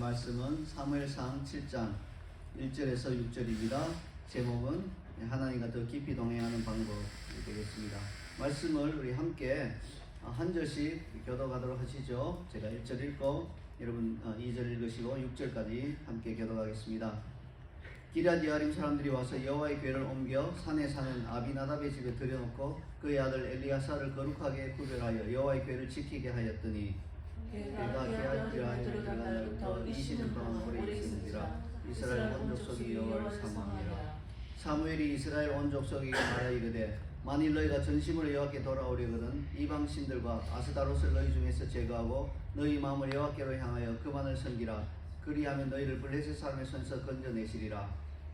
말씀은 사무엘상 7장 1절에서 6절입니다. 제목은 하나님과 더 깊이 동행하는 방법이 되겠습니다. 말씀을 우리 함께 한 절씩 교독하도록 하시죠. 제가 1절 읽고 여러분 2절 읽으시고 6절까지 함께 교독하겠습니다. 기럇 여아림 사람들이 와서 여호와의 궤를 옮겨 산에 사는 아비나답의 집에 들여놓고 그의 아들 엘리야사를 거룩하게 구별하여 여호와의 궤를 지키게 하였더니 그가 기럇 들어간 날부터 20년 동안 오래 있으니라. 이스라엘 온 족속이 여호와를 사모하니라. 사무엘이 이스라엘 온 족속에게 말하 이르되 만일 너희가 전심으로 여호와께 돌아오려거든 이방 신들과 아스다롯을 너희 중에서 제거하고 너희 마음을 여호와께로 향하여 그만을 섬기라. 그리하면 너희를 블레셋 사람의 손에서 건져내시리라.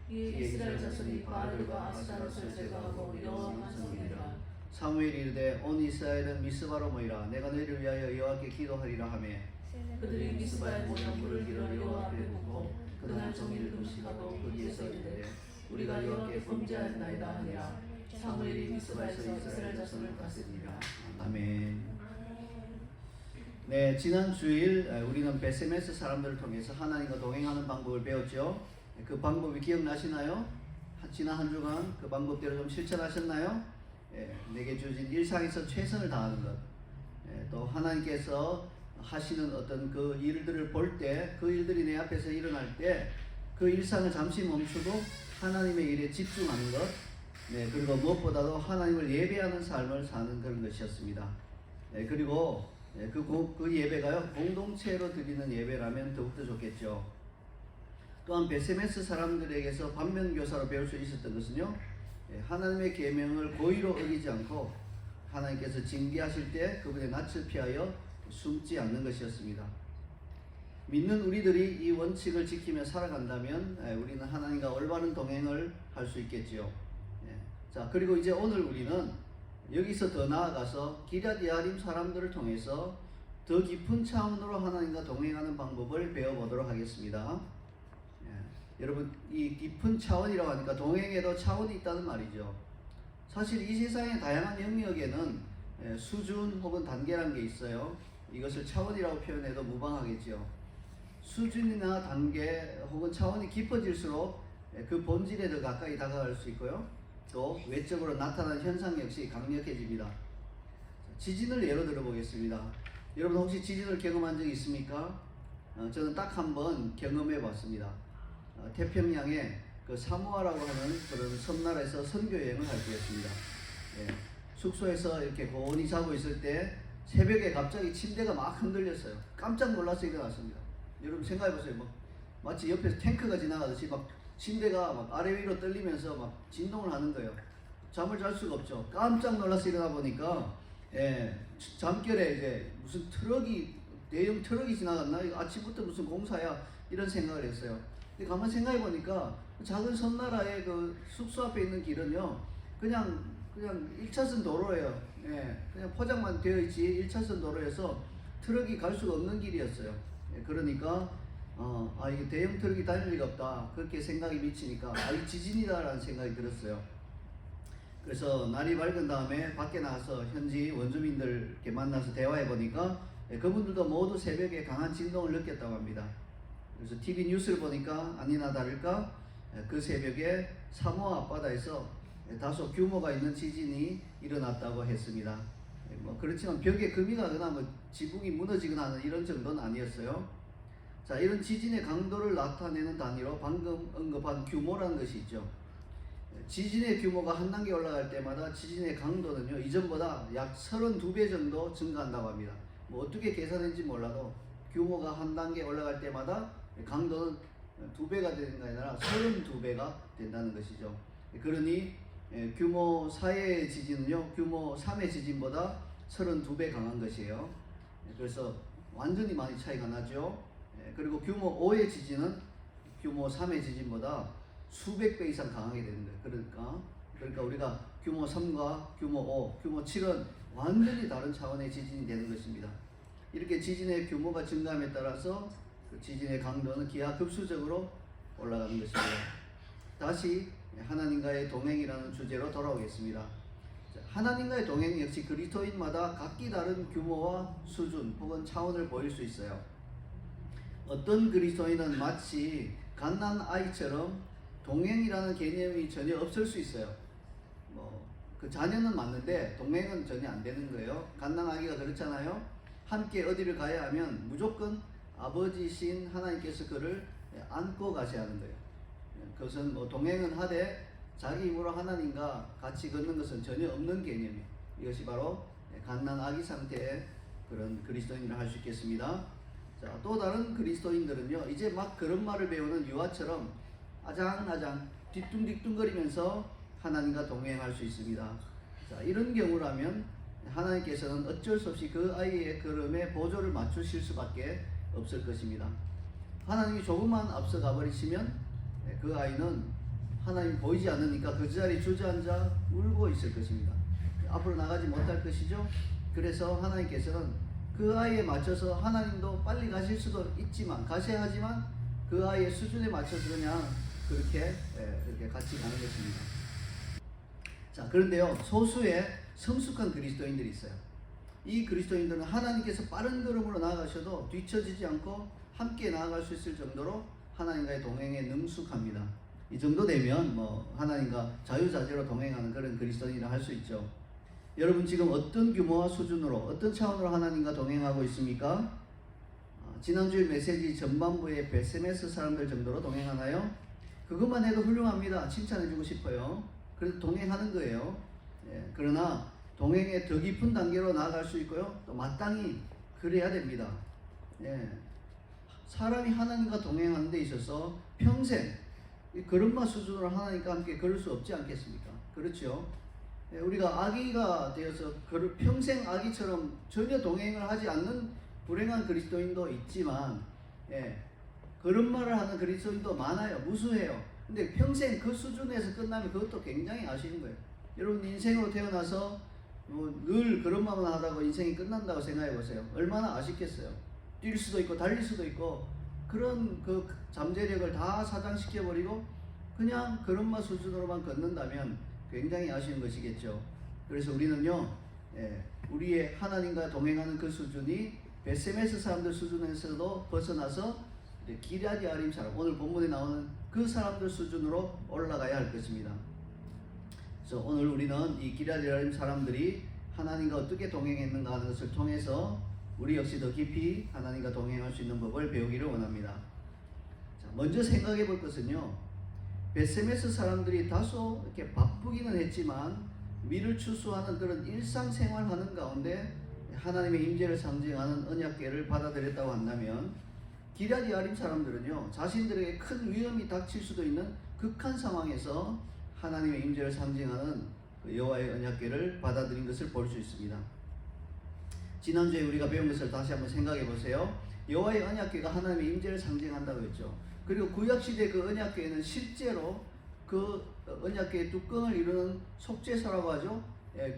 이에 이스라엘 자손이 바알과 아스타롯을 제거하고 여호와만 섬기리라. 사무엘이 이르되 온 이스라엘은 미스바로 모이라. 내가 너희를 위하여 여호와께 기도하리라 하며 그들이 미스바에 모여 물을 길어 여호와 앞에 붓고 그날 종일 금식하고 거기에서 이르되 우리가 여호와께 범죄하였나이다 하니라. 사무엘이 미스바에서 이스라엘 자손을 다스리니라. 아멘. 네, 지난 주일 우리는 베세메스 사람들을 통해서 하나님과 동행하는 방법을 배웠죠. 그 방법이 기억나시나요? 지난 한 주간 그 방법대로 좀 실천하셨나요? 내게 주어진 일상에서 최선을 다하는 것, 또 하나님께서 하시는 어떤 그 일들을 볼 때, 그 일들이 내 앞에서 일어날 때 그 일상을 잠시 멈추고 하나님의 일에 집중하는 것, 그리고 무엇보다도 하나님을 예배하는 삶을 사는 그런 것이었습니다. 그리고 그 예배가요, 공동체로 드리는 예배라면 더욱더 좋겠죠. 또한 베세메스 사람들에게서 반면교사로 배울 수 있었던 것은요, 하나님의 계명을 고의로 어기지 않고 하나님께서 징계하실 때 그분의 낯을 피하여 숨지 않는 것이었습니다. 믿는 우리들이 이 원칙을 지키며 살아간다면 우리는 하나님과 올바른 동행을 할 수 있겠지요. 자, 그리고 이제 오늘 우리는 여기서 더 나아가서 기럇 여아림 사람들을 통해서 더 깊은 차원으로 하나님과 동행하는 방법을 배워보도록 하겠습니다. 여러분, 이 깊은 차원이라고 하니까 동행에도 차원이 있다는 말이죠. 사실 이 세상의 다양한 영역에는 수준 혹은 단계라는 게 있어요. 이것을 차원이라고 표현해도 무방하겠죠. 수준이나 단계 혹은 차원이 깊어질수록 그 본질에 더 가까이 다가갈 수 있고요. 또 외적으로 나타나는 현상 역시 강력해집니다. 지진을 예로 들어보겠습니다. 여러분 혹시 지진을 경험한 적이 있습니까? 저는 딱 한 번 경험해 봤습니다. 태평양에 그 사모아라고 하는 그런 섬나라에서 선교 여행을 할 때였습니다. 숙소에서 이렇게 고온히 자고 있을 때 새벽에 갑자기 침대가 막 흔들렸어요. 깜짝 놀라서 일어났습니다. 여러분 생각해 보세요. 마치 옆에서 탱크가 지나가듯이 막 침대가 막 아래 위로 떨리면서 막 진동을 하는 거예요. 잠을 잘 수가 없죠. 깜짝 놀라서 일어나 보니까 잠결에 이제 무슨 대형 트럭이 지나갔나? 이거 아침부터 무슨 공사야? 이런 생각을 했어요. 근데 가만히 생각해 보니까 작은 섬나라의 그 숙소 앞에 있는 길은요, 그냥 1차선 도로예요. 그냥 포장만 되어 있지 1차선 도로에서 트럭이 갈 수가 없는 길이었어요. 그러니까 이게 대형 트럭이 다닐 리가 없다. 그렇게 생각이 미치니까 이 지진이다라는 생각이 들었어요. 그래서 날이 밝은 다음에 밖에 나가서 현지 원주민들 이렇게 만나서 대화해 보니까 그분들도 모두 새벽에 강한 진동을 느꼈다고 합니다. 그래서 TV 뉴스를 보니까 아니나 다를까 그 새벽에 사모아 앞바다에서 다소 규모가 있는 지진이 일어났다고 했습니다. 그렇지만 벽에 금이 가거나 지붕이 무너지거나 하는 이런 정도는 아니었어요. 자, 이런 지진의 강도를 나타내는 단위로 방금 언급한 규모라는 것이 있죠. 지진의 규모가 한 단계 올라갈 때마다 지진의 강도는요, 이전보다 약 32배 정도 증가한다고 합니다. 어떻게 계산했는지 몰라도 규모가 한 단계 올라갈 때마다 강도는 2배가 되는 게 아니라 32배가 된다는 것이죠. 그러니 규모 4의 지진은요, 규모 3의 지진보다 32배 강한 것이에요. 그래서 완전히 많이 차이가 나죠. 그리고 규모 5의 지진은 규모 3의 지진보다 수백 배 이상 강하게 되는 거예요. 그러니까 우리가 규모 3과 규모 5, 규모 7은 완전히 다른 차원의 지진이 되는 것입니다. 이렇게 지진의 규모가 증가함에 따라서 그 지진의 강도는 기하급수적으로 올라가는 것입니다. 다시 하나님과의 동행이라는 주제로 돌아오겠습니다. 하나님과의 동행 역시 그리스도인마다 각기 다른 규모와 수준 혹은 차원을 보일 수 있어요. 어떤 그리스도인은 마치 갓난 아이처럼 동행이라는 개념이 전혀 없을 수 있어요. 그 자녀는 맞는데 동행은 전혀 안 되는 거예요. 갓난 아기가 그렇잖아요. 함께 어디를 가야 하면 무조건 아버지신 하나님께서 그를 안고 가셔야 하는 거예요. 그것은 동행은 하되 자기 힘으로 하나님과 같이 걷는 것은 전혀 없는 개념이에요. 이것이 바로 갓난 아기 상태의 그런 그리스도인이라 할 수 있겠습니다. 자, 또 다른 그리스도인들은요, 이제 막 그런 말을 배우는 유아처럼 아장아장 뒤뚱뒤뚱거리면서 하나님과 동행할 수 있습니다. 자, 이런 경우라면 하나님께서는 어쩔 수 없이 그 아이의 걸음에 보조를 맞추실 수밖에 없을 것입니다. 하나님이 조금만 앞서 가버리시면 그 아이는 하나님 보이지 않으니까 그 자리에 주저앉아 울고 있을 것입니다. 앞으로 나가지 못할 것이죠. 그래서 하나님께서는 그 아이에 맞춰서 하나님도 빨리 가실 수도 있지만 가셔야 하지만 그 아이의 수준에 맞춰서 그냥 그렇게 같이 가는 것입니다. 자, 그런데요, 소수의 성숙한 그리스도인들이 있어요. 이 그리스도인들은 하나님께서 빠른 걸음으로 나아가셔도 뒤처지지 않고 함께 나아갈 수 있을 정도로 하나님과의 동행에 능숙합니다. 이 정도 되면 하나님과 자유자재로 동행하는 그런 그리스도인이라 할 수 있죠. 여러분 지금 어떤 규모와 수준으로 어떤 차원으로 하나님과 동행하고 있습니까? 지난주에 메시지 전반부에 베세메스 사람들 정도로 동행하나요? 그것만 해도 훌륭합니다. 칭찬해주고 싶어요. 그래서 동행하는 거예요. 그러나 동행의 더 깊은 단계로 나아갈 수 있고요. 또 마땅히 그래야 됩니다. 사람이 하나님과 동행하는 데 있어서 평생 걸음마 수준으로 하나님과 함께 걸을 수 없지 않겠습니까? 그렇죠? 우리가 아기가 되어서 평생 아기처럼 전혀 동행을 하지 않는 불행한 그리스도인도 있지만 걸음마를 하는 그리스도인도 많아요. 무수해요. 근데 평생 그 수준에서 끝나면 그것도 굉장히 아쉬운 거예요. 여러분 인생으로 태어나서 늘 걸음마만 하다가 인생이 끝난다고 생각해 보세요. 얼마나 아쉽겠어요. 뛸 수도 있고 달릴 수도 있고 그런 그 잠재력을 다 사장시켜버리고 그냥 걸음마 수준으로만 걷는다면 굉장히 아쉬운 것이겠죠. 그래서 우리는요, 우리의 하나님과 동행하는 그 수준이 베세메스 사람들 수준에서도 벗어나서 기럇 여아림 사람, 오늘 본문에 나오는 그 사람들 수준으로 올라가야 할 것입니다. 그래서 오늘 우리는 이 기럇 여아림 사람들이 하나님과 어떻게 동행했는가 하는 것을 통해서 우리 역시 더 깊이 하나님과 동행할 수 있는 법을 배우기를 원합니다. 자, 먼저 생각해 볼 것은요, 베세메스 사람들이 다소 이렇게 바쁘기는 했지만 미를 추수하는 그런 일상생활하는 가운데 하나님의 임재를 상징하는 언약궤를 받아들였다고 한다면 기럇 여아림 사람들은요, 자신들에게 큰 위험이 닥칠 수도 있는 극한 상황에서 하나님의 임재를 상징하는 그 여호와의 언약궤를 받아들인 것을 볼 수 있습니다. 지난주에 우리가 배운 것을 다시 한번 생각해 보세요. 여호와의 언약궤가 하나님의 임재를 상징한다고 했죠. 그리고 구약시대 그 언약궤에는 실제로 그 언약궤의 뚜껑을 이루는 속죄서라고 하죠.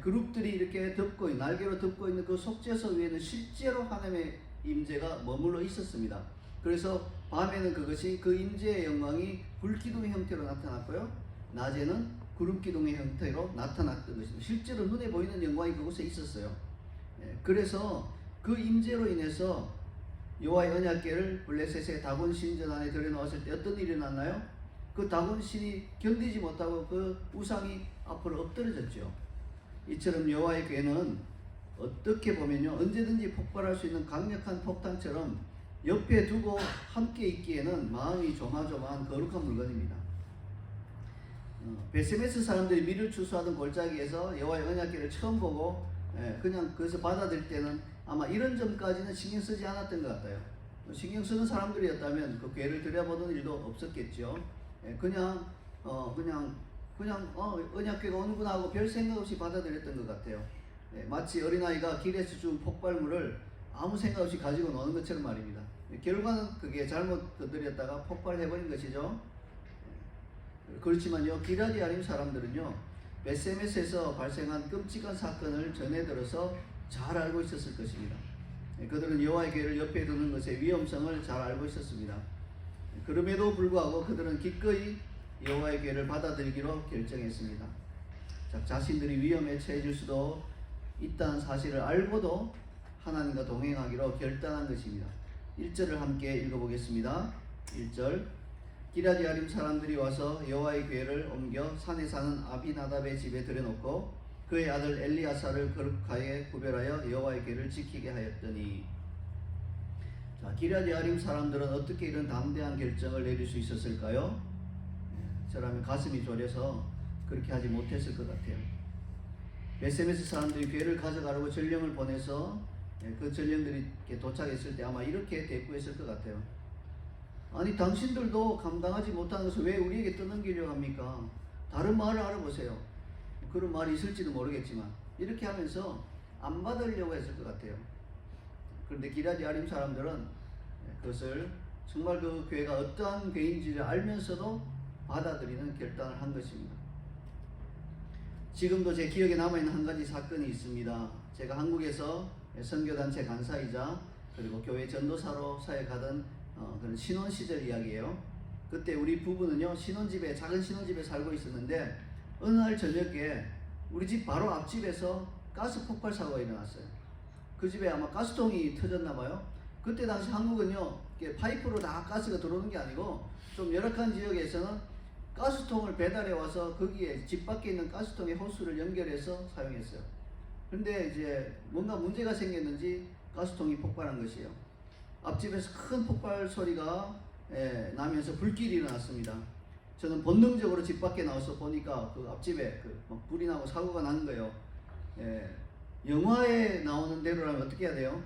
그룹들이 이렇게 덮고 날개로 덮고 있는 그 속죄서 위에는 실제로 하나님의 임재가 머물러 있었습니다. 그래서 밤에는 그것이 그 임재의 영광이 불기둥의 형태로 나타났고요, 낮에는 구름기둥의 형태로 나타났던 것입니다. 실제로 눈에 보이는 영광이 그곳에 있었어요. 그래서 그 임재로 인해서 여호와의 언약궤를 블레셋의 다곤 신전 안에 들여놓았을 때 어떤 일이 났나요? 그 다곤 신이 견디지 못하고 그 우상이 앞으로 엎드러졌죠. 이처럼 여호와의 궤는 어떻게 보면요, 언제든지 폭발할 수 있는 강력한 폭탄처럼 옆에 두고 함께 있기에는 마음이 조마조마한 거룩한 물건입니다. 베세메스 사람들이 밀을 추수하던 골짜기에서 여호와의 언약궤를 처음 보고 그냥 그것을 받아들일 때는 아마 이런 점까지는 신경 쓰지 않았던 것 같아요. 신경 쓰는 사람들이었다면 그 궤를 들여보는 일도 없었겠죠. 그냥 언약궤가 오는구나 하고 별 생각 없이 받아들였던 것 같아요. 마치 어린아이가 길에서 준 폭발물을 아무 생각 없이 가지고 노는 것처럼 말입니다. 결과는 그게 잘못 건드렸다가 폭발해버린 것이죠. 그렇지만요, 기럇 여아림 사람들은요, 베세메스에서 발생한 끔찍한 사건을 전해 들어서 잘 알고 있었을 것입니다. 그들은 여호와의 궤를 옆에 두는 것의 위험성을 잘 알고 있었습니다. 그럼에도 불구하고 그들은 기꺼이 여호와의 궤를 받아들이기로 결정했습니다. 자신들이 위험에 처해질 수도 있다는 사실을 알고도 하나님과 동행하기로 결단한 것입니다. 1절을 함께 읽어보겠습니다. 1절. 기럇여림 사람들이 와서 여호와의 궤를 옮겨 산에 사는 아비나답의 집에 들여놓고 그의 아들 엘리야사를 거룩하게 구별하여 여호와의 궤를 지키게 하였더니. 자, 기럇여림 사람들은 어떻게 이런 담대한 결정을 내릴 수 있었을까요? 저라면 가슴이 졸여서 그렇게 하지 못했을 것 같아요. 베세메스 사람들이 궤를 가져가려고 전령을 보내서 그 전령들이 도착했을 때 아마 이렇게 대꾸했을 것 같아요. 아니, 당신들도 감당하지 못하는 것을 왜 우리에게 떠넘기려고 합니까? 다른 말을 알아보세요. 그런 말이 있을지도 모르겠지만 이렇게 하면서 안 받으려고 했을 것 같아요. 그런데 기럇여림 사람들은 그것을 정말 그 궤가 어떠한 궤인지를 알면서도 받아들이는 결단을 한 것입니다. 지금도 제 기억에 남아있는 한 가지 사건이 있습니다. 제가 한국에서 선교단체 간사이자 그리고 교회 전도사로 사역하던 그런 신혼 시절 이야기예요. 그때 우리 부부는요, 신혼집에, 작은 신혼집에 살고 있었는데 어느 날 저녁에 우리 집 바로 앞집에서 가스 폭발 사고가 일어났어요. 그 집에 아마 가스통이 터졌나 봐요. 그때 당시 한국은요, 파이프로 다 가스가 들어오는 게 아니고 좀 열악한 지역에서는 가스통을 배달해 와서 거기에 집 밖에 있는 가스통에 호스를 연결해서 사용했어요. 근데 이제 뭔가 문제가 생겼는지 가스통이 폭발한 것이에요. 앞집에서 큰 폭발 소리가 나면서 불길이 일어났습니다. 저는 본능적으로 집 밖에 나와서 보니까 그 앞집에 불이 나고 사고가 난 거예요. 영화에 나오는 대로라면 어떻게 해야 돼요?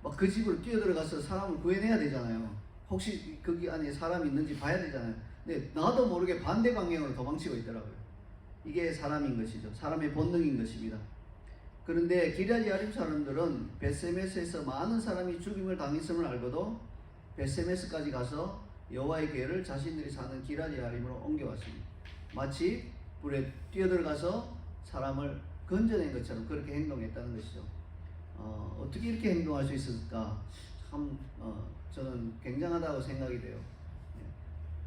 막 그 집으로 뛰어들어가서 사람을 구해내야 되잖아요. 혹시 거기 안에 사람이 있는지 봐야 되잖아요. 근데 나도 모르게 반대 방향으로 도망치고 있더라고요. 이게 사람인 것이죠. 사람의 본능인 것입니다. 그런데 기럇여림 사람들은 베세메스에서 많은 사람이 죽임을 당했음을 알고도 베세메스까지 가서 여호와의 궤를 자신들이 사는 기럇여림으로 옮겨왔습니다. 마치 불에 뛰어들어가서 사람을 건져낸 것처럼 그렇게 행동했다는 것이죠. 어떻게 이렇게 행동할 수 있었을까? 참 저는 굉장하다고 생각이 돼요.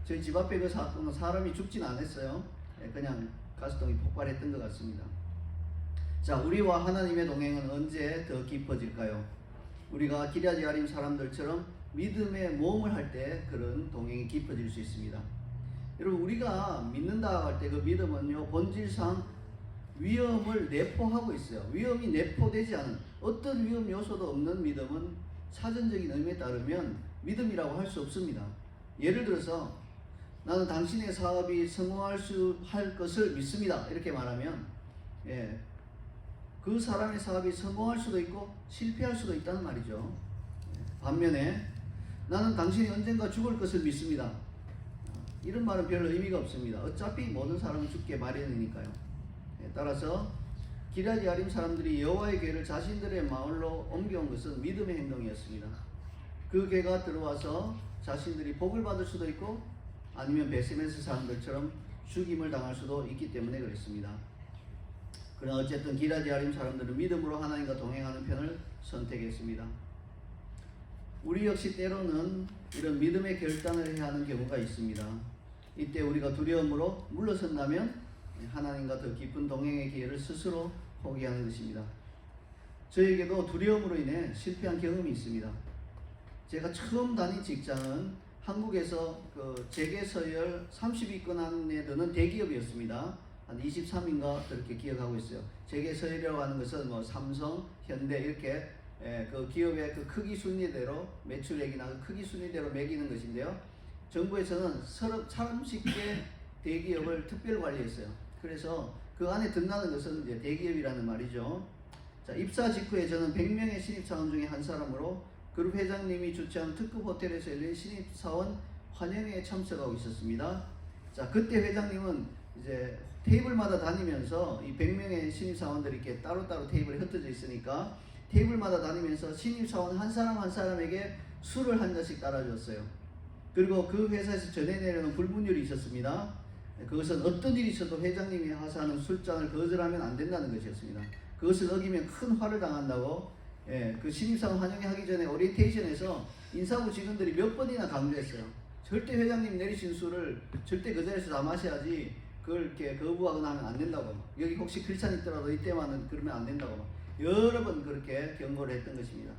저희 집 앞에 그 사건은 사람이 죽진 않았어요. 그냥 가스통이 폭발했던 것 같습니다. 자, 우리와 하나님의 동행은 언제 더 깊어질까요? 우리가 기럇여림 사람들처럼 믿음의 모험을 할 때 그런 동행이 깊어질 수 있습니다. 여러분, 우리가 믿는다 할 때 그 믿음은요, 본질상 위험을 내포하고 있어요. 위험이 내포되지 않은, 어떤 위험 요소도 없는 믿음은 사전적인 의미에 따르면 믿음이라고 할 수 없습니다. 예를 들어서 나는 당신의 사업이 성공할 것을 믿습니다, 이렇게 말하면 그 사람의 사업이 성공할 수도 있고 실패할 수도 있다는 말이죠. 반면에 나는 당신이 언젠가 죽을 것을 믿습니다, 이런 말은 별 의미가 없습니다. 어차피 모든 사람은 죽게 마련이니까요. 따라서 기럇여림 사람들이 여호와의 궤를 자신들의 마을로 옮겨온 것은 믿음의 행동이었습니다. 그 궤가 들어와서 자신들이 복을 받을 수도 있고 아니면 베세메스 사람들처럼 죽임을 당할 수도 있기 때문에 그랬습니다. 그러나 어쨌든 기럇여림 사람들은 믿음으로 하나님과 동행하는 편을 선택했습니다. 우리 역시 때로는 이런 믿음의 결단을 해야 하는 경우가 있습니다. 이때 우리가 두려움으로 물러선다면 하나님과 더 깊은 동행의 기회를 스스로 포기하는 것입니다. 저에게도 두려움으로 인해 실패한 경험이 있습니다. 제가 처음 다닌 직장은 한국에서 그 재계서열 30위권 안에 드는 대기업이었습니다. 한 23인가 그렇게 기억하고 있어요. 재계서열이라고 하는 것은 뭐 삼성, 현대 이렇게 그 기업의 그 크기 순위대로 매출액이나 그 크기 순위대로 매기는 것인데요. 정부에서는 30개 대기업을 특별 관리했어요. 그래서 그 안에 든다는 것은 이제 대기업이라는 말이죠. 자, 입사 직후에 저는 100명의 신입사원 중에 한 사람으로 그룹 회장님이 주최한 특급 호텔에서 열린 신입사원 환영회에 참석하고 있었습니다. 자, 그때 회장님은 이제 테이블마다 다니면서 이 100명의 신입사원들이 이렇게 따로따로 테이블에 흩어져 있으니까 테이블마다 다니면서 신입사원 한 사람 한 사람에게 술을 한 잔씩 따라줬어요. 그리고 그 회사에서 전해 내려는 불문율이 있었습니다. 그것은 어떤 일이 있어도 회장님이 하사하는 술잔을 거절하면 안 된다는 것이었습니다. 그것을 어기면 큰 화를 당한다고 그 신입사원 환영회 하기 전에 오리엔테이션에서 인사부 직원들이 몇 번이나 강조했어요. 절대 회장님 내리신 술을 절대 그 자리에서 다 마셔야지 그걸 이렇게 거부하거나 하면 안 된다고. 여기 혹시 크리스찬 있더라도 이때만은 그러면 안 된다고 여러 번 그렇게 경고를 했던 것입니다.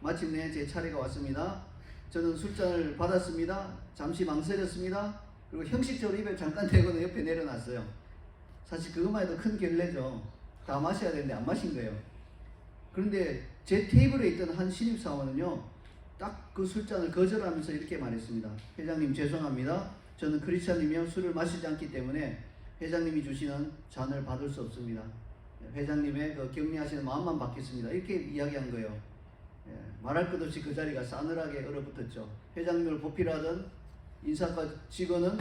마침내 제 차례가 왔습니다. 저는 술잔을 받았습니다. 잠시 망설였습니다. 그리고 형식적으로 입에 잠깐 대고는 옆에 내려놨어요. 사실 그것만 해도 큰 결례죠. 다 마셔야 되는데 안 마신 거예요. 그런데 제 테이블에 있던 한 신입사원은요, 딱 그 술잔을 거절하면서 이렇게 말했습니다. 회장님 죄송합니다. 저는 크리스찬이며 술을 마시지 않기 때문에 회장님이 주시는 잔을 받을 수 없습니다. 회장님의 그 격려하시는 마음만 받겠습니다. 이렇게 이야기한 거예요. 말할 것 없이 그 자리가 싸늘하게 얼어붙었죠. 회장님을 보필하던 인사과 직원은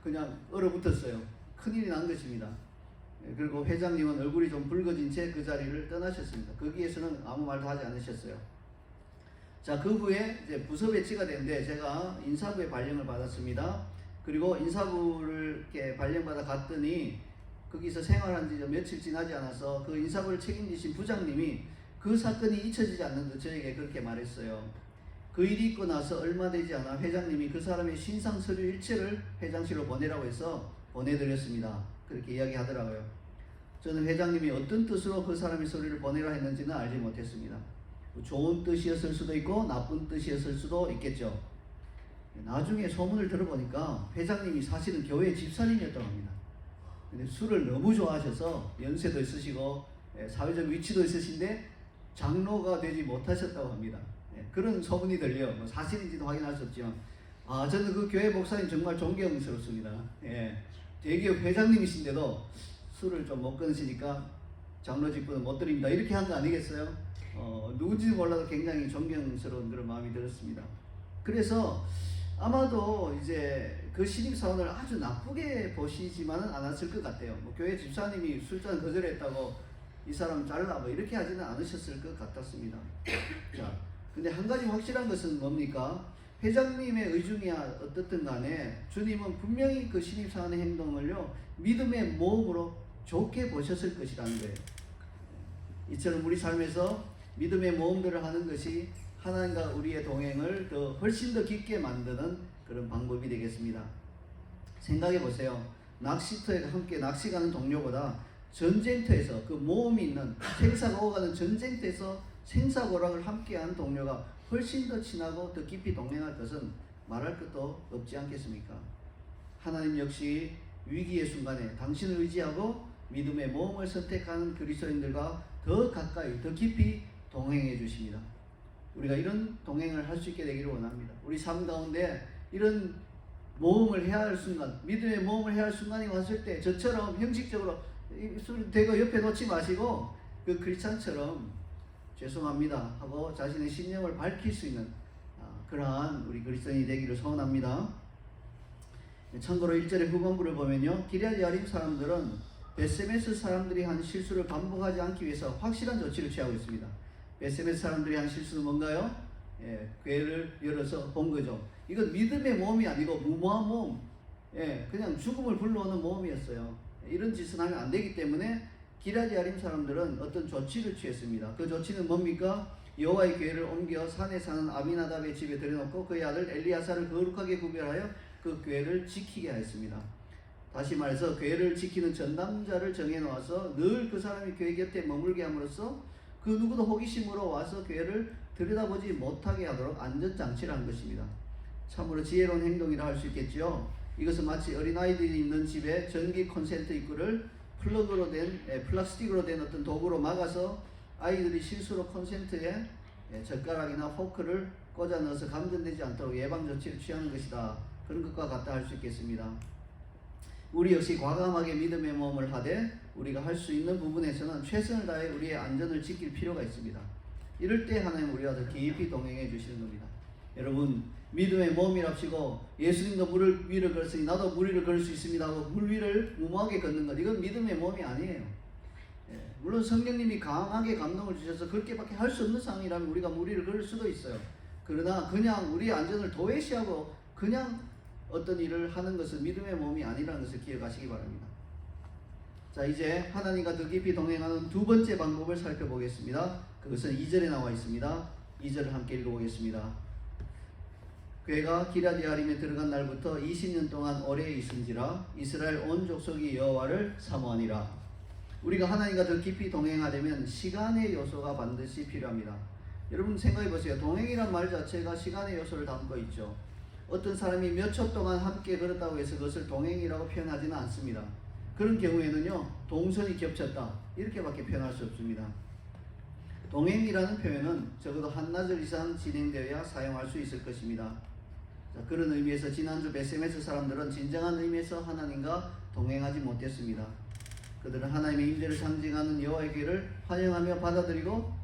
그냥 얼어붙었어요. 큰일이 난 것입니다. 그리고 회장님은 얼굴이 좀 붉어진 채 그 자리를 떠나셨습니다. 거기에서는 아무 말도 하지 않으셨어요. 자, 그 후에 이제 부서 배치가 됐는데 제가 인사부에 발령을 받았습니다. 그리고 인사부를 이렇게 발령받아 갔더니 거기서 생활한 지 며칠 지나지 않아서 그 인사부를 책임지신 부장님이 그 사건이 잊혀지지 않는 듯 저에게 그렇게 말했어요. 그 일이 있고 나서 얼마 되지 않아 회장님이 그 사람의 신상 서류 일체를 회장실로 보내라고 해서 보내드렸습니다. 그렇게 이야기하더라고요. 저는 회장님이 어떤 뜻으로 그 사람의 서류를 보내라 했는지는 알지 못했습니다. 좋은 뜻이었을 수도 있고 나쁜 뜻이었을 수도 있겠죠. 나중에 소문을 들어보니까 회장님이 사실은 교회 집사님이었다고 합니다. 근데 술을 너무 좋아하셔서 연세도 있으시고 사회적 위치도 있으신데 장로가 되지 못하셨다고 합니다. 그런 소문이 들려. 뭐 사실인지도 확인할 수 없지만 저는 그 교회 목사님 정말 존경스럽습니다. 대기업 회장님이신데도 술을 좀 못 끊으시니까 장로 직분은 못 드립니다. 이렇게 한 거 아니겠어요? 누군지는 몰라도 굉장히 존경스러운 그런 마음이 들었습니다. 그래서 아마도 이제 그 신입사원을 아주 나쁘게 보시지만은 않았을 것 같아요. 뭐 교회 집사님이 술잔 거절했다고 이 사람 잘라 뭐 이렇게 하지는 않으셨을 것 같았습니다. 자, 근데 한 가지 확실한 것은 뭡니까? 회장님의 의중이야 어떻든 간에 주님은 분명히 그 신입사원의 행동을요 믿음의 모험으로 좋게 보셨을 것이라는 거예요. 이처럼 우리 삶에서 믿음의 모험들을 하는 것이 하나님과 우리의 동행을 훨씬 더 깊게 만드는 그런 방법이 되겠습니다. 생각해 보세요. 낚시터에 함께 낚시 가는 동료보다 전쟁터에서 그 모험이 있는 생사가 오가는 전쟁터에서 생사고락을 함께하는 동료가 훨씬 더 친하고 더 깊이 동행할 것은 말할 것도 없지 않겠습니까? 하나님 역시 위기의 순간에 당신을 의지하고 믿음의 모험을 선택하는 그리스도인들과 더 가까이 더 깊이 동행해 주십니다. 우리가 이런 동행을 할 수 있게 되기를 원합니다. 우리 삶 가운데 이런 모험을 해야 할 순간, 믿음의 모험을 해야 할 순간이 왔을 때 저처럼 형식적으로 술 대고 옆에 놓지 마시고 그 크리스찬처럼 죄송합니다 하고 자신의 신념을 밝힐 수 있는 그러한 우리 그리스도인이 되기를 소원합니다. 참고로 1절의 후반부를 보면요, 기럇 여림 사람들은 베세메스 사람들이 한 실수를 반복하지 않기 위해서 확실한 조치를 취하고 있습니다. 베세메스 사람들이 한 실수는 뭔가요? 교회를 열어서 본 거죠. 이건 믿음의 모험이 아니고 무모한 모험, 그냥 죽음을 불러오는 모험이었어요. 이런 짓은 하면 안 되기 때문에 기럇 여림 사람들은 어떤 조치를 취했습니다. 그 조치는 뭡니까? 여호와의 교회를 옮겨 산에 사는 아미나답의 집에 들여놓고 그의 아들 엘리야사를 거룩하게 구별하여 그 교회를 지키게 하였습니다. 다시 말해서 교회를 지키는 전담자를 정해놓아서 늘 그 사람이 교회 곁에 머물게 함으로써 그 누구도 호기심으로 와서 교회를 들여다보지 못하게 하도록 안전장치를 한 것입니다. 참으로 지혜로운 행동이라 할 수 있겠죠. 이것은 마치 어린아이들이 있는 집에 전기 콘센트 입구를 플라스틱으로 된 어떤 도구로 막아서 아이들이 실수로 콘센트에 젓가락이나 포크를 꽂아 넣어서 감전되지 않도록 예방조치를 취하는 것이다. 그런 것과 같다 할 수 있겠습니다. 우리 역시 과감하게 믿음의 모험을 하되 우리가 할 수 있는 부분에서는 최선을 다해 우리의 안전을 지킬 필요가 있습니다. 이럴 때 하나님 우리와 더 깊이 동행해 주시는 겁니다. 여러분, 믿음의 모험이랍시고 예수님도 물 위를 걸었으니 나도 물 위를 걸을 수 있습니다 하고 물 위를 무모하게 걷는 것, 이건 믿음의 모험이 아니에요. 물론 성령님이 강하게 감동을 주셔서 그렇게밖에 할 수 없는 상황이라면 우리가 물 위를 걸을 수도 있어요. 그러나 그냥 우리의 안전을 도외시하고 그냥 어떤 일을 하는 것은 믿음의 모험이 아니라는 것을 기억하시기 바랍니다. 자, 이제 하나님과 더 깊이 동행하는 두 번째 방법을 살펴보겠습니다. 그것은 2절에 나와 있습니다. 2절을 함께 읽어보겠습니다. 그가 기럇 여림에 들어간 날부터 20년 동안 오래 있은지라 이스라엘 온 족속이 여호와를 사모하니라. 우리가 하나님과 더 깊이 동행하려면 시간의 요소가 반드시 필요합니다. 여러분 생각해 보세요. 동행이란 말 자체가 시간의 요소를 담고 있죠. 어떤 사람이 몇 초 동안 함께 걸었다고 해서 그것을 동행이라고 표현하지는 않습니다. 그런 경우에는요, 동선이 겹쳤다 이렇게밖에 표현할 수 없습니다. 동행이라는 표현은 적어도 한나절 이상 진행되어야 사용할 수 있을 것입니다. 자, 그런 의미에서 지난주 베세메스 사람들은 진정한 의미에서 하나님과 동행하지 못했습니다. 그들은 하나님의 임재를 상징하는 여호와의 계를 환영하며 받아들이고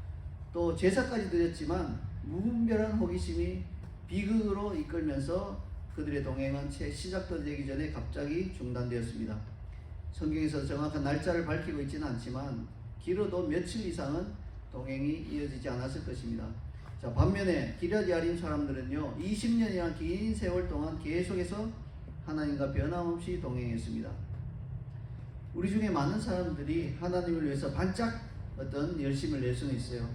또 제사까지 드렸지만 무분별한 호기심이 비극으로 이끌면서 그들의 동행은 채 시작도 되기 전에 갑자기 중단되었습니다. 성경에서 정확한 날짜를 밝히고 있지는 않지만 길어도 며칠 이상은 동행이 이어지지 않았을 것입니다. 자, 반면에 기럇 야림 사람들은요 20년이란 긴 세월 동안 계속해서 하나님과 변함없이 동행했습니다. 우리 중에 많은 사람들이 하나님을 위해서 반짝 어떤 열심을 낼 수는 있어요.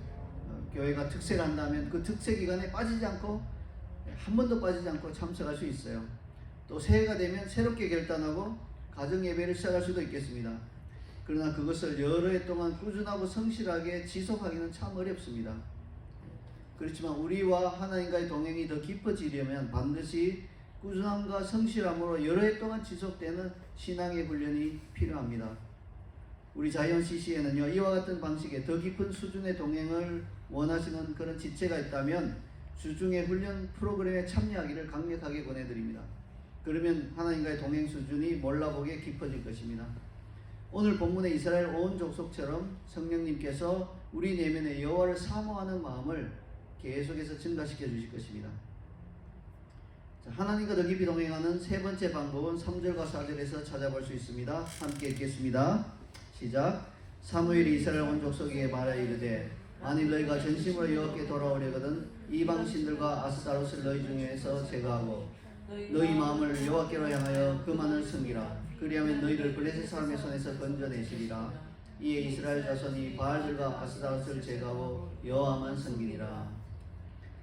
교회가 특세를 한다면 그 특세 기간에 빠지지 않고 한 번도 빠지지 않고 참석할 수 있어요. 또 새해가 되면 새롭게 결단하고 가정 예배를 시작할 수도 있겠습니다. 그러나 그것을 여러 해 동안 꾸준하고 성실하게 지속하기는 참 어렵습니다. 그렇지만 우리와 하나님과의 동행이 더 깊어지려면 반드시 꾸준함과 성실함으로 여러 해 동안 지속되는 신앙의 훈련이 필요합니다. 우리 자이언 CC에는요 이와 같은 방식의 더 깊은 수준의 동행을 원하시는 그런 지체가 있다면 주중의 훈련 프로그램에 참여하기를 강력하게 권해드립니다. 그러면 하나님과의 동행 수준이 몰라보게 깊어질 것입니다. 오늘 본문의 이스라엘 온 족속처럼 성령님께서 우리 내면의 여호와를 사모하는 마음을 계속해서 증가시켜 주실 것입니다. 자, 하나님과 더 깊이 동행하는 세 번째 방법은 3절과 4절에서 찾아볼 수 있습니다. 함께 읽겠습니다. 시작. 사무엘이 이스라엘 온 족속에게 말하여 이르되 만일 너희가 전심으로 여호와께 돌아오려거든 이방 신들과 아스타롯을 너희 중에서 제거하고 너희 마음을 여호와께로 향하여 그만을 섬기라. 그리하면 너희를 블레셋 사람의 손에서 건져내시리라. 이에 이스라엘 자손이 바알들과 아스타롯을 제거하고 여호와만 섬기리라.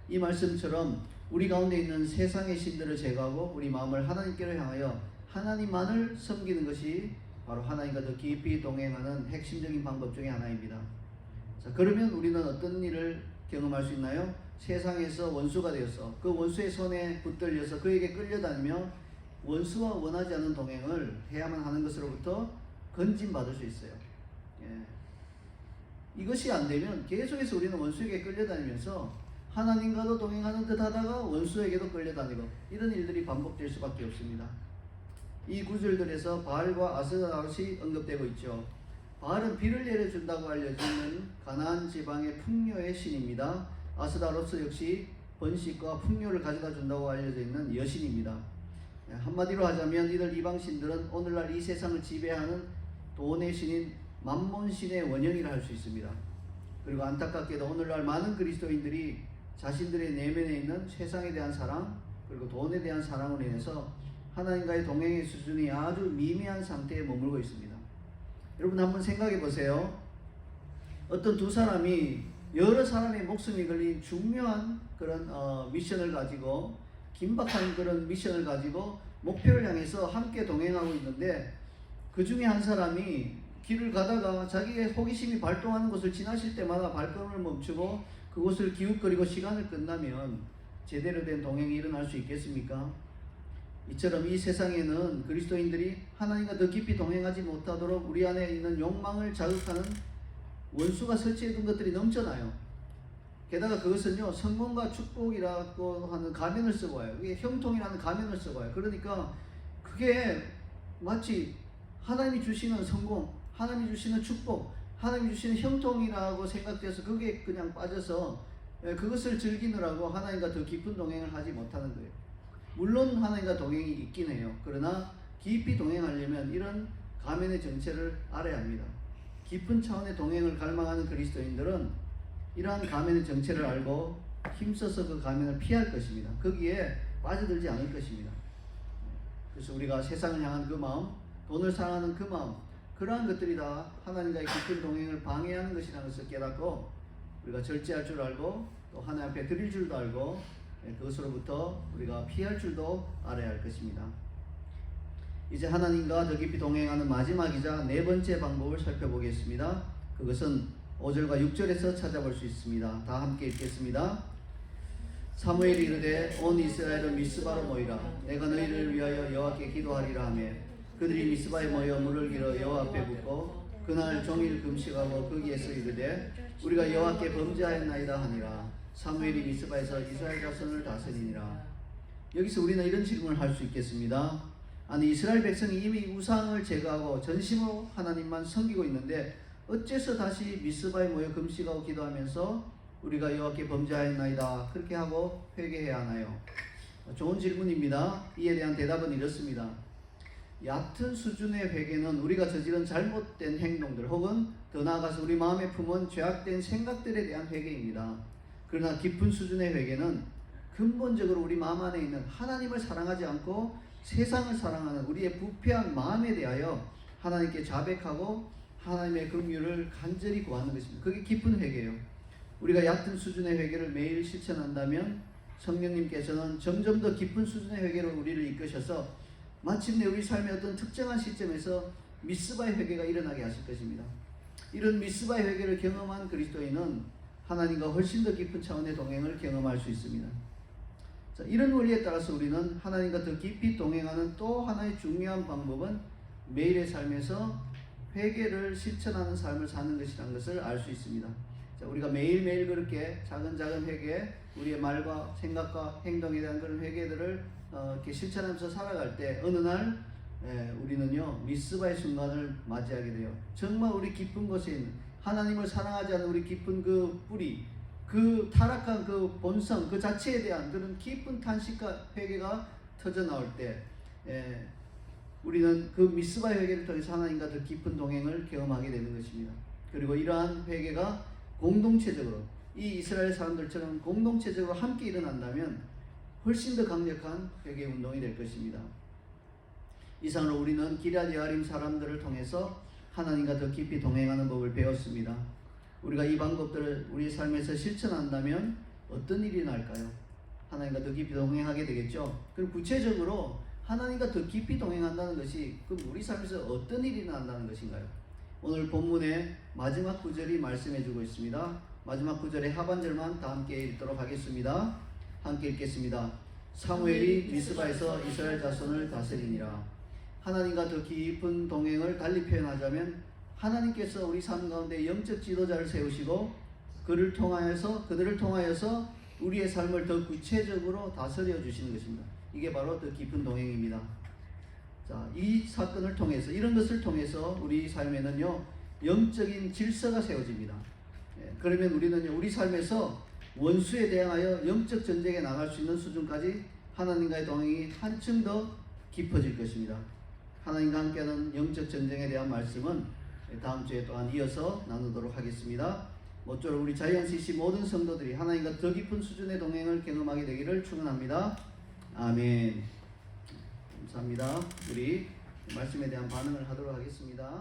이 말씀처럼 우리 가운데 있는 세상의 신들을 제거하고 우리 마음을 하나님께로 향하여 하나님만을 섬기는 것이 바로 하나님과 더 깊이 동행하는 핵심적인 방법 중에 하나입니다. 자, 그러면 우리는 어떤 일을 경험할 수 있나요? 세상에서 원수가 되어서 그 원수의 손에 붙들려서 그에게 끌려다니며 원수와 원하지 않은 동행을 해야만 하는 것으로부터 건진받을 수 있어요. 예. 이것이 안 되면 계속해서 우리는 원수에게 끌려다니면서 하나님과도 동행하는 듯 하다가 원수에게도 끌려다니고 이런 일들이 반복될 수밖에 없습니다. 이 구절들에서 바알과 아스타롯이 언급되고 있죠. 바알은 비를 내려준다고 알려지는 가나안 지방의 풍요의 신입니다. 아스타롯 역시 번식과 풍요를 가져다 준다고 알려져 있는 여신입니다. 한마디로 하자면 이들 이방 신들은 오늘날 이 세상을 지배하는 돈의 신인 만몬 신의 원형이라 할 수 있습니다. 그리고 안타깝게도 오늘날 많은 그리스도인들이 자신들의 내면에 있는 세상에 대한 사랑 그리고 돈에 대한 사랑으로 인해서 하나님과의 동행의 수준이 아주 미미한 상태에 머물고 있습니다. 여러분 한번 생각해 보세요. 어떤 두 사람이 여러 사람의 목숨이 걸린 중요한 그런 미션을 가지고 긴박한 그런 미션을 가지고 목표를 향해서 함께 동행하고 있는데 그 중에 한 사람이 길을 가다가 자기의 호기심이 발동하는 곳을 지나실 때마다 발걸음을 멈추고 그곳을 기웃거리고 시간을 끝나면 제대로 된 동행이 일어날 수 있겠습니까? 이처럼 이 세상에는 그리스도인들이 하나님과 더 깊이 동행하지 못하도록 우리 안에 있는 욕망을 자극하는 원수가 설치해둔 것들이 넘쳐나요. 게다가 그것은요 성공과 축복이라고 하는 가면을 쓰고 와요. 이게 형통이라는 가면을 쓰고 와요. 그러니까 그게 마치 하나님이 주시는 성공, 하나님이 주시는 축복, 하나님이 주시는 형통이라고 생각돼서 그게 그냥 빠져서 그것을 즐기느라고 하나님과 더 깊은 동행을 하지 못하는 거예요. 물론 하나님과 동행이 있긴 해요. 그러나 깊이 동행하려면 이런 가면의 정체를 알아야 합니다. 깊은 차원의 동행을 갈망하는 그리스도인들은 이러한 가면의 정체를 알고 힘써서 그 가면을 피할 것입니다. 거기에 빠져들지 않을 것입니다. 그래서 우리가 세상을 향한 그 마음, 돈을 사랑하는 그 마음, 그러한 것들이 다 하나님과의 깊은 동행을 방해하는 것이라는 것을 깨닫고 우리가 절제할 줄 알고 또 하나님 앞에 드릴 줄도 알고 그것으로부터 우리가 피할 줄도 알아야 할 것입니다. 이제 하나님과 더 깊이 동행하는 마지막이자 네 번째 방법을 살펴보겠습니다. 그것은 5절과 6절에서 찾아볼 수 있습니다. 다 함께 읽겠습니다. 사무엘이 이르되 온 이스라엘은 미스바로 모이라. 내가 너희를 위하여 여호와께 기도하리라 하며 그들이 미스바에 모여 물을 길어 여호와 앞에 붓고 그날 종일 금식하고 거기에서 이르되 우리가 여호와께 범죄하였나이다 하니라. 사무엘이 미스바에서 이스라엘 자손을 다스리니라. 여기서 우리는 이런 질문을 할 수 있겠습니다. 아니 이스라엘 백성이 이미 우상을 제거하고 전심으로 하나님만 섬기고 있는데 어째서 다시 미스바에 모여 금식하고 기도하면서 우리가 여호와께 범죄하였나이다 그렇게 하고 회개해야 하나요? 좋은 질문입니다. 이에 대한 대답은 이렇습니다. 얕은 수준의 회개는 우리가 저지른 잘못된 행동들 혹은 더 나아가서 우리 마음에 품은 죄악된 생각들에 대한 회개입니다. 그러나 깊은 수준의 회개는 근본적으로 우리 마음 안에 있는 하나님을 사랑하지 않고 세상을 사랑하는 우리의 부패한 마음에 대하여 하나님께 자백하고 하나님의 긍휼을 간절히 구하는 것입니다. 그게 깊은 회개예요. 우리가 얕은 수준의 회개를 매일 실천한다면 성령님께서는 점점 더 깊은 수준의 회개로 우리를 이끄셔서 마침내 우리 삶의 어떤 특정한 시점에서 미스바의 회개가 일어나게 하실 것입니다. 이런 미스바의 회개를 경험한 그리스도인은 하나님과 훨씬 더 깊은 차원의 동행을 경험할 수 있습니다. 자, 이런 원리에 따라서 우리는 하나님과 더 깊이 동행하는 또 하나의 중요한 방법은 매일의 삶에서 회개를 실천하는 삶을 사는 것이라는 것을 알 수 있습니다. 자, 우리가 매일매일 그렇게 작은 회개, 우리의 말과 생각과 행동에 대한 그런 회개들을 이렇게 실천하면서 살아갈 때 어느 날 우리는요 미스바의 순간을 맞이하게 돼요. 정말 우리 깊은 곳에 있는 하나님을 사랑하지 않는 우리 깊은 그 뿌리, 그 타락한 그 본성 그 자체에 대한 그런 깊은 탄식과 회개가 터져 나올 때 우리는 그 미스바의 회개를 통해서 하나님과 더 깊은 동행을 경험하게 되는 것입니다. 그리고 이러한 회개가 공동체적으로 이 이스라엘 사람들처럼 공동체적으로 함께 일어난다면 훨씬 더 강력한 회개 운동이 될 것입니다. 이상으로 우리는 기럇 여아림 사람들을 통해서 하나님과 더 깊이 동행하는 법을 배웠습니다. 우리가 이 방법들을 우리 삶에서 실천한다면 어떤 일이 날까요? 하나님과 더 깊이 동행하게 되겠죠. 그럼 구체적으로 하나님과 더 깊이 동행한다는 것이 그럼 우리 삶에서 어떤 일이 난다는 것인가요? 오늘 본문의 마지막 구절이 말씀해주고 있습니다. 마지막 구절의 하반절만 다 함께 읽도록 하겠습니다. 함께 읽겠습니다. 사무엘이 미스바에서 이스라엘 자손을 다스리니라. 하나님과 더 깊은 동행을 달리 표현하자면 하나님께서 우리 삶 가운데 영적 지도자를 세우시고 그들을 통하여서 우리의 삶을 더 구체적으로 다스려 주시는 것입니다. 이게 바로 더 깊은 동행입니다. 자, 이 사건을 통해서 이런 것을 통해서 우리 삶에는요 영적인 질서가 세워집니다. 그러면 우리는요 우리 삶에서 원수에 대하여 영적 전쟁에 나갈 수 있는 수준까지 하나님과의 동행이 한층 더 깊어질 것입니다. 하나님과 함께하는 영적 전쟁에 대한 말씀은 다음 주에 또한 이어서 나누도록 하겠습니다. 모쪼록 우리 자이언 CC 모든 성도들이 하나님과 더 깊은 수준의 동행을 경험하게 되기를 축원합니다. 아멘. 감사합니다. 우리 말씀에 대한 반응을 하도록 하겠습니다.